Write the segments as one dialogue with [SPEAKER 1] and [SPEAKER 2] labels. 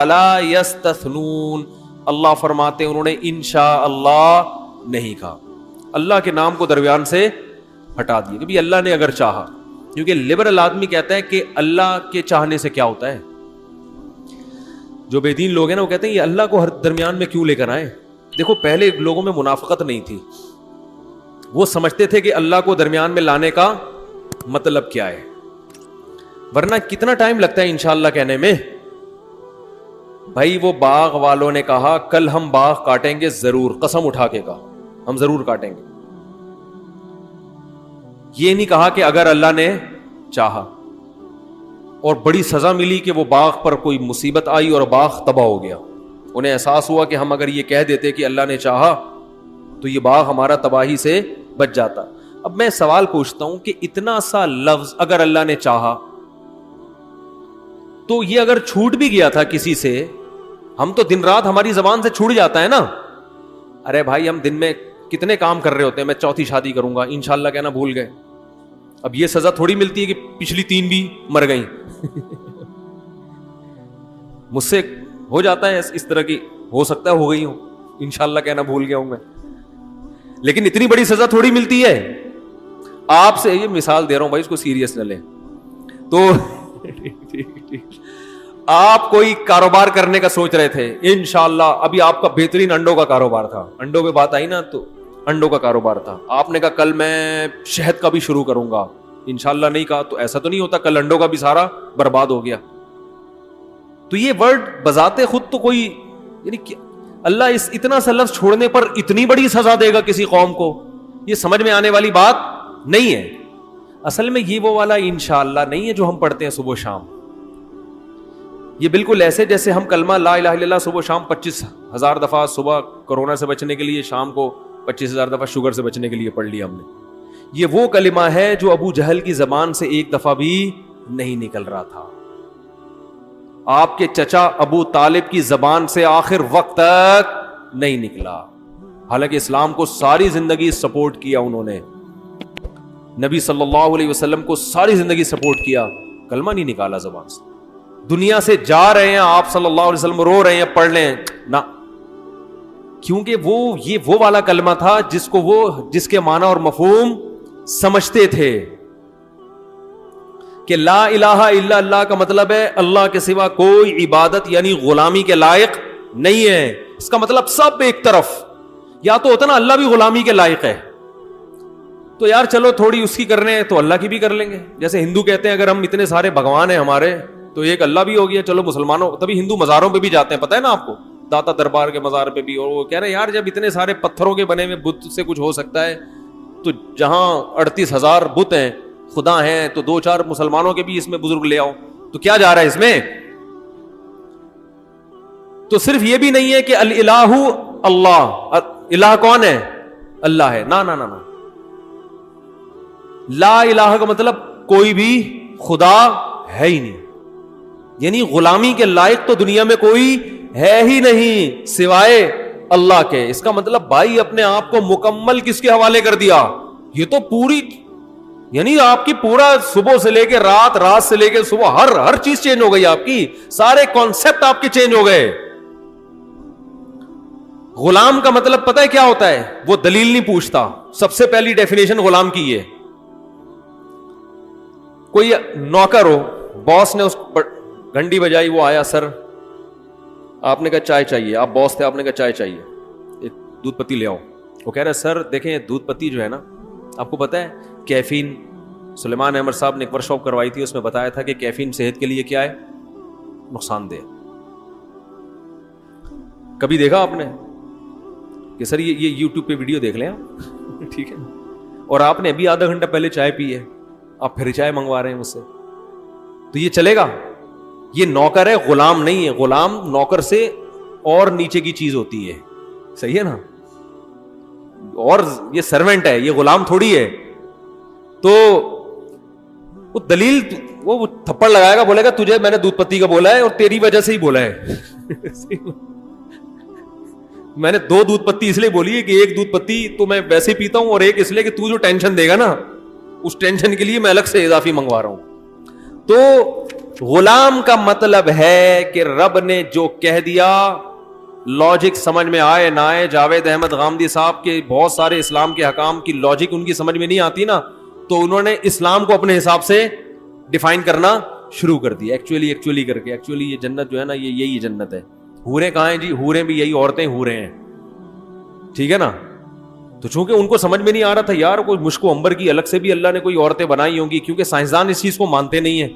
[SPEAKER 1] لا یستثنون، اللہ فرماتے ہیں انہوں نے انشاء اللہ نہیں کہا، اللہ کے نام کو درمیان سے ہٹا دیا کہ بھی اللہ نے اگر چاہا. کیونکہ لبرل آدمی کہتا ہے کہ اللہ کے چاہنے سے کیا ہوتا ہے. جو بے دین لوگ ہیں نا وہ کہتے ہیں یہ اللہ کو ہر درمیان میں کیوں لے کر آئے. دیکھو پہلے لوگوں میں منافقت نہیں تھی، وہ سمجھتے تھے کہ اللہ کو درمیان میں لانے کا مطلب کیا ہے، ورنہ کتنا ٹائم لگتا ہے انشاءاللہ کہنے میں. بھائی وہ باغ والوں نے کہا کل ہم باغ کاٹیں گے ضرور، قسم اٹھا کے کہا ہم ضرور کاٹیں گے. یہ نہیں کہا کہ اگر اللہ نے چاہا. اور بڑی سزا ملی کہ وہ باغ پر کوئی مصیبت آئی اور باغ تباہ ہو گیا. انہیں احساس ہوا کہ ہم اگر یہ کہہ دیتے کہ اللہ نے چاہا تو یہ باغ ہمارا تباہی سے بچ جاتا. اب میں سوال پوچھتا ہوں کہ اتنا سا لفظ اگر اللہ نے چاہا تو یہ اگر چھوٹ بھی گیا تھا کسی سے، ہم تو دن رات ہماری زبان سے چھوٹ جاتا ہے نا. ارے بھائی ہم دن میں کتنے کام کر رہے ہوتے ہیں، میں چوتھی شادی کروں گا انشاءاللہ کہنا بھول گئے. اب یہ سزا تھوڑی ملتی ہے کہ پچھلی 3 بھی مر گئیں. مجھ سے ہو جاتا ہے اس طرح کی، ہو سکتا ہے ہو گئی ہوں، انشاءاللہ کہنا بھول گیا ہوں میں، لیکن اتنی بڑی سزا تھوڑی ملتی ہے. آپ سے یہ مثال دے رہا ہوں بھائی، اس کو سیریس نہ لیں. تو آپ کوئی کاروبار کرنے کا سوچ رہے تھے انشاءاللہ، ابھی آپ کا بہترین انڈوں کا کاروبار تھا، انڈوں پہ بات آئی نا تو انڈوں کا کاروبار تھا. آپ نے کہا کل میں شہد کا بھی شروع کروں گا، انشاءاللہ نہیں کہا تو ایسا تو نہیں ہوتا کل انڈوں کا بھی سارا برباد ہو گیا. تو یہ ورڈ بذات خود تو کوئی یعنی اللہ اس اتنا سا لفظ چھوڑنے پر اتنی بڑی سزا دے گا کسی قوم کو، یہ سمجھ میں آنے والی بات نہیں ہے. اصل میں یہ وہ والا انشاءاللہ نہیں ہے جو ہم پڑھتے ہیں صبح شام. یہ بالکل ایسے جیسے ہم کلمہ لا الہ الا اللہ صبح شام 25,000 دفعہ، صبح کورونا سے بچنے کے لیے، شام کو 25,000 دفعہ شوگر سے بچنے کے لیے پڑھ لیا ہم نے. یہ وہ کلمہ ہے جو ابو جہل کی زبان سے ایک دفعہ بھی نہیں نکل رہا تھا. آپ کے چچا ابو طالب کی زبان سے آخر وقت تک نہیں نکلا، حالانکہ اسلام کو ساری زندگی سپورٹ کیا انہوں نے، نبی صلی اللہ علیہ وسلم کو ساری زندگی سپورٹ کیا، کلمہ نہیں نکالا زبان سے. دنیا سے جا رہے ہیں آپ صلی اللہ علیہ وسلم، رو رہے ہیں پڑھ لیں نہ، کیونکہ یہ وہ والا کلمہ تھا جس کے معنی اور مفہوم سمجھتے تھے کہ لا الہ الا اللہ کا مطلب ہے اللہ کے سوا کوئی عبادت یعنی غلامی کے لائق نہیں ہے. اس کا مطلب سب ایک طرف، یا تو ہوتا نا اللہ بھی غلامی کے لائق ہے تو یار چلو تھوڑی اس کی کر رہے ہیں تو اللہ کی بھی کر لیں گے. جیسے ہندو کہتے ہیں اگر ہم اتنے سارے بھگوان ہیں ہمارے تو ایک اللہ بھی ہو گیا، چلو مسلمانوں، تبھی ہندو مزاروں پہ بھی جاتے ہیں، پتہ ہے نا آپ کو، داتا دربار کے مزار پہ بھی. اور وہ کہہ رہے ہیں یار جب اتنے سارے پتھروں کے بنے ہوئے بت سے کچھ ہو سکتا ہے تو جہاں 38,000 بت ہیں خدا ہیں تو 2-4 مسلمانوں کے بھی اس میں بزرگ لے آؤ، تو کیا جا رہا ہے اس میں. تو صرف یہ بھی نہیں ہے کہ الہ اللہ، الہ کون ہے؟ اللہ ہے. نا نا نا نا، لا الہ کا مطلب کوئی بھی خدا ہے ہی نہیں، یعنی غلامی کے لائق تو دنیا میں کوئی ہے ہی نہیں سوائے اللہ کے. اس کا مطلب بھائی اپنے آپ کو مکمل کس کے حوالے کر دیا. یہ تو پوری یعنی آپ کی پورا صبح سے لے کے رات، رات سے لے کے صبح، ہر چیز چینج ہو گئی آپ کی، سارے کانسیپٹ آپ کے چینج ہو گئے. غلام کا مطلب پتہ ہے کیا ہوتا ہے؟ وہ دلیل نہیں پوچھتا. سب سے پہلی ڈیفینیشن غلام کی ہے، کوئی نوکر ہو، باس نے اس گھنٹی بجائی، وہ آیا، سر آپ نے کہا چائے چاہیے، آپ باس تھے، آپ نے کہا چائے چاہیے، ایک دودھ پتی لے آؤ. وہ کہہ رہا ہے سر دیکھیں دودھ پتی جو ہے نا، آپ کو پتہ ہے کیفین، سلیمان احمد صاحب نے ایک ورک شاپ کروائی تھی، اس میں بتایا تھا کہ کیفین صحت کے لیے کیا ہے؟ نقصان دہ. کبھی دیکھا آپ نے کہ سر یہ یوٹیوب پہ ویڈیو دیکھ لیں آپ ٹھیک ہے، اور آپ نے ابھی آدھا گھنٹہ پہلے چائے پی ہے، آپ پھر چائے منگوا رہے ہیں مجھ سے، تو یہ چلے گا؟ یہ نوکر ہے، غلام نہیں ہے. غلام نوکر سے اور نیچے کی چیز ہوتی ہے، صحیح ہے نا، اور یہ سرونٹ ہے، یہ غلام تھوڑی ہے. تو وہ دلیل وہ تھپڑ لگائے گا، بولے گا تجھے میں نے دودھ پتی کا بولا ہے اور تیری وجہ سے ہی بولا ہے میں نے 2 دودھ پتی اس لیے بولی ہے کہ ایک دودھ پتی تو میں ویسے پیتا ہوں اور ایک اس لیے کہ تو جو ٹینشن دے گا نا اس ٹینشن کے لیے میں الگ سے اضافی منگوا رہا ہوں. تو غلام کا مطلب ہے کہ رب نے جو کہہ دیا، لاجک سمجھ میں آئے نہ آئے، جاوید احمد غامدی صاحب کے بہت سارے اسلام کے حکام کی لاجک ان کی سمجھ میں نہیں آتی نا، تو انہوں نے اسلام کو اپنے حساب سے ڈیفائن کرنا شروع کر دیا، ایکچولی کر کے۔ ایکچولی یہ جنت جو ہے نا، یہ یہی جنت ہے۔ حوریں کہاں ہیں جی؟ حوریں بھی یہی عورتیں حوریں ہیں، ٹھیک ہے نا؟ تو چونکہ ان کو سمجھ میں نہیں آ رہا تھا یار، کوئی مشک و عنبر کی الگ سے بھی اللہ نے کوئی عورتیں بنائی ہوں گی، کیونکہ سائنسدان اس چیز کو مانتے نہیں ہیں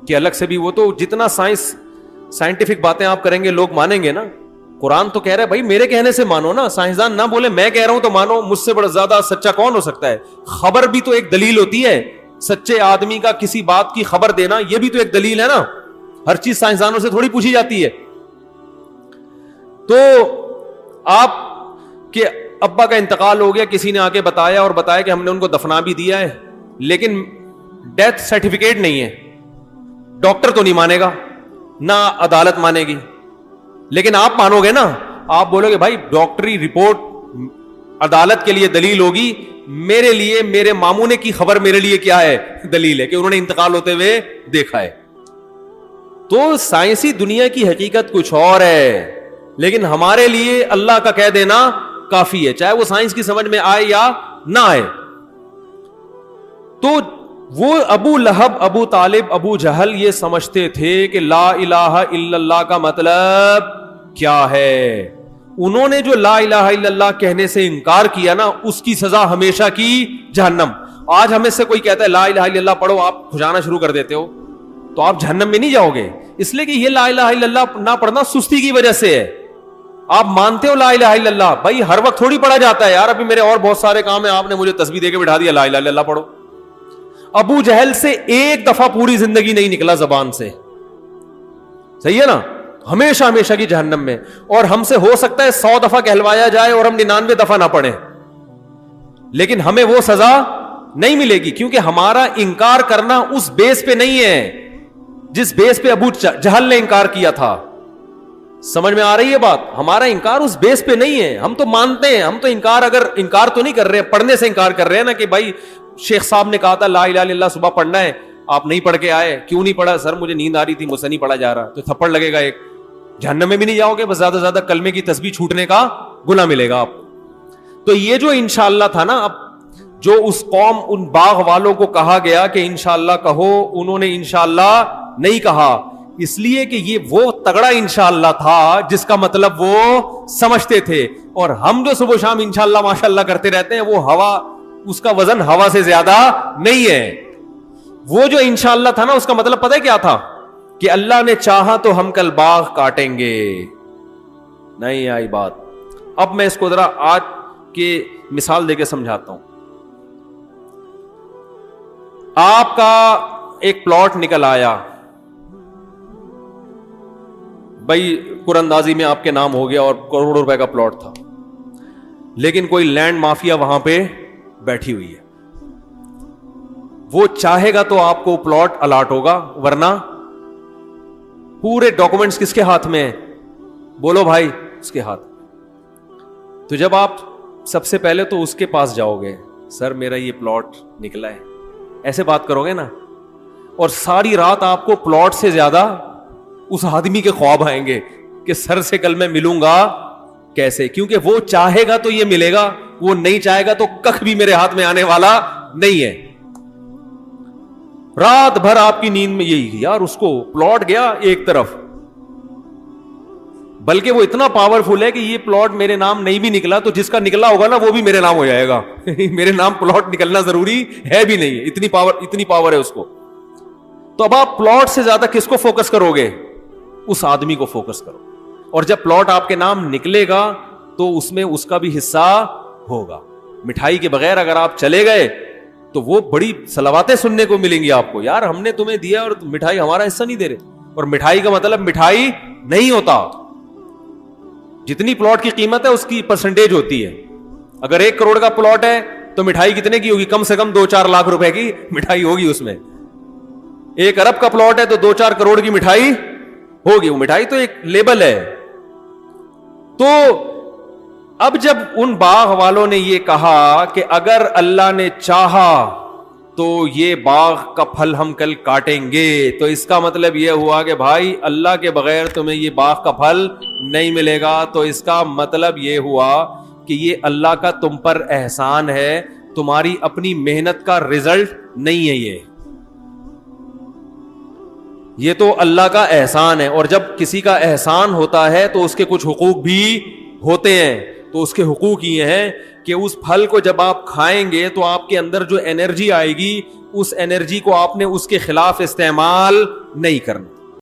[SPEAKER 1] کہ الگ سے بھی، وہ تو جتنا سائنٹیفک باتیں آپ کریں گے لوگ مانیں گے نا۔ قرآن تو کہہ رہا ہے بھائی میرے کہنے سے مانو نا، سائنسدان نہ بولے میں کہہ رہا ہوں تو مانو، مجھ سے بڑا زیادہ سچا کون ہو سکتا ہے؟ خبر بھی تو ایک دلیل ہوتی ہے، سچے آدمی کا کسی بات کی خبر دینا یہ بھی تو ایک دلیل ہے نا، ہر چیز سائنسدانوں سے تھوڑی پوچھی جاتی ہے۔ تو آپ کے ابا کا انتقال ہو گیا، کسی نے آ کے بتایا اور بتایا کہ ہم نے ان کو دفنا بھی دیا ہے، لیکن ڈیتھ سرٹیفکیٹ نہیں ہے، ڈاکٹر تو نہیں مانے گا، نہ عدالت مانے گی، لیکن آپ مانو گے نا، آپ بولو گے بھائی ڈاکٹری رپورٹ عدالت کے لیے دلیل ہوگی، میرے لیے میرے ماموں نے کی خبر میرے لیے کیا ہے؟ دلیل ہے کہ انہوں نے انتقال ہوتے ہوئے دیکھا ہے۔ تو سائنسی دنیا کی حقیقت کچھ اور ہے، لیکن ہمارے لیے اللہ کا کہہ دینا کافی ہے، چاہے وہ سائنس کی سمجھ میں آئے یا نہ آئے۔ تو وہ ابو لہب، ابو طالب، ابو جہل یہ سمجھتے تھے کہ لا الہ الا اللہ کا مطلب کیا ہے۔ انہوں نے جو لا الہ الا اللہ کہنے سے انکار کیا نا، اس کی سزا ہمیشہ کی جہنم۔ آج ہمیں سے کوئی کہتا ہے لا الہ الا اللہ پڑھو، آپ کھجانا شروع کر دیتے ہو، تو آپ جہنم میں نہیں جاؤ گے، اس لیے کہ یہ لا الہ الا اللہ نہ پڑھنا سستی کی وجہ سے ہے۔ آپ مانتے ہو لا الہ الا اللہ، بھائی ہر وقت تھوڑی پڑھا جاتا ہے یار، ابھی میرے اور بہت سارے کام ہیں، آپ نے مجھے تسبیح دے کے بٹھا دیا لا الہ الا اللہ پڑھو۔ ابو جہل سے ایک دفعہ پوری زندگی نہیں نکلا زبان سے، صحیح ہے نا، ہمیشہ کی جہنم میں۔ اور ہم سے ہو سکتا ہے 100 دفعہ کہلوایا جائے اور ہم 99 دفعہ نہ پڑھیں، لیکن ہمیں وہ سزا نہیں ملے گی، کیونکہ ہمارا انکار کرنا اس بیس پہ نہیں ہے جس بیس پہ ابو جہل نے انکار کیا تھا۔ سمجھ میں آ رہی ہے بات؟ ہمارا انکار اس بیس پہ نہیں ہے، ہم تو مانتے ہیں، ہم تو انکار تو نہیں کر رہے، پڑھنے سے انکار کر رہے ہیں نا، کہ بھائی شیخ صاحب نے کہا تھا لا الہ الا اللہ صبح پڑھنا ہے، آپ نہیں پڑھ کے آئے، کیوں نہیں پڑھا؟ سر مجھے نیند آ رہی تھی، مجھ سے نہیں پڑھا جا رہا، تو تھپڑ لگے گا ایک، جہنم میں بھی نہیں جاؤ گے، بس زیادہ سے زیادہ کلمے کی تسبیح چھوٹنے کا گناہ ملے گا آپ۔ تو یہ جو انشاءاللہ تھا نا، اب جو اس قوم ان باغ والوں کو کہا گیا کہ انشاءاللہ کہو، انہوں نے انشاءاللہ نہیں کہا، اس لیے کہ یہ وہ تگڑا انشاءاللہ تھا جس کا مطلب وہ سمجھتے تھے، اور ہم جو صبح شام انشاءاللہ ماشاءاللہ کرتے رہتے ہیں، وہ ہوا، اس کا وزن ہوا سے زیادہ نہیں ہے۔ وہ جو انشاءاللہ تھا نا، اس کا مطلب پتہ ہے کیا تھا؟ کہ اللہ نے چاہا تو ہم کل باغ کاٹیں گے۔ نہیں آئی بات؟ اب میں اس کو ذرا آج کے مثال دے کے سمجھاتا ہوں۔ آپ کا ایک پلاٹ نکل آیا، بھائی قرآن اندازی میں آپ کے نام ہو گیا اور کروڑوں روپے کا پلاٹ تھا، لیکن کوئی لینڈ مافیا وہاں پہ بیٹھی ہوئی ہے، وہ چاہے گا تو آپ کو پلاٹ الاٹ ہوگا، ورنہ پورے ڈاکومنٹس کس کے ہاتھ میں ہیں؟ بولو بھائی، اس کے ہاتھ۔ تو جب آپ سب سے پہلے تو اس کے پاس جاؤ گے، سر میرا یہ پلاٹ نکلا ہے، ایسے بات کرو گے نا، اور ساری رات آپ کو پلاٹ سے زیادہ اس آدمی کے خواب آئیں گے کہ سر سے کل میں ملوں گا کیسے، کیونکہ وہ چاہے گا تو یہ ملے گا، وہ نہیں چاہے گا تو کخ بھی میرے ہاتھ میں آنے والا نہیں ہے۔ رات بھر آپ کی نیند میں یہی، یار اس کو پلاٹ گیا ایک طرف، بلکہ وہ اتنا پاورفل ہے کہ یہ پلاٹ میرے نام نہیں بھی نکلا تو جس کا نکلا ہوگا نا وہ بھی میرے نام ہو جائے گا میرے نام پلاٹ نکلنا ضروری ہے بھی نہیں، اتنی پاور ہے اس کو۔ تو اب آپ پلاٹ سے زیادہ کس کو فوکس کرو گے؟ اس آدمی کو فوکس کرو، اور جب پلاٹ آپ کے نام نکلے گا تو اس میں اس کا بھی حصہ ہوگا۔ مٹھائی کے بغیر اگر آپ چلے گئے تو وہ بڑی صلواتیں سننے کو ملیں گی آپ کو، یار ہم نے تمہیں دیا اور مٹھائی ہمارا حصہ نہیں دے رہے، اور مٹھائی کا مطلب مٹھائی نہیں ہوتا، جتنی پلاٹ کی قیمت ہے اس کی پرسنٹیج ہوتی ہے۔ اگر 1 کروڑ کا پلاٹ ہے تو مٹھائی کتنے کی ہوگی؟ کم سے کم 2-4 لاکھ روپے کی مٹھائی ہوگی اس میں۔ 1 ارب کا پلاٹ ہے تو 2-4 کروڑ کی مٹھائی ہوگی، وہ مٹھائی تو ایک لیبل ہے۔ تو اب جب ان باغ والوں نے یہ کہا کہ اگر اللہ نے چاہا تو یہ باغ کا پھل ہم کل کاٹیں گے. تو اس کا مطلب یہ ہوا کہ بھائی اللہ کے بغیر تمہیں یہ باغ کا پھل نہیں ملے گا. تو اس کا مطلب یہ ہوا کہ یہ اللہ کا تم پر احسان ہے, تمہاری اپنی محنت کا رزلٹ نہیں ہے. یہ تو اللہ کا احسان ہے. اور جب کسی کا احسان ہوتا ہے تو اس کے کچھ حقوق بھی ہوتے ہیں. تو اس کے حقوق یہ ہیں کہ اس پھل کو جب آپ کھائیں گے تو آپ کے اندر جو انرجی آئے گی, اس انرجی کو آپ نے اس کے خلاف استعمال نہیں کرنا.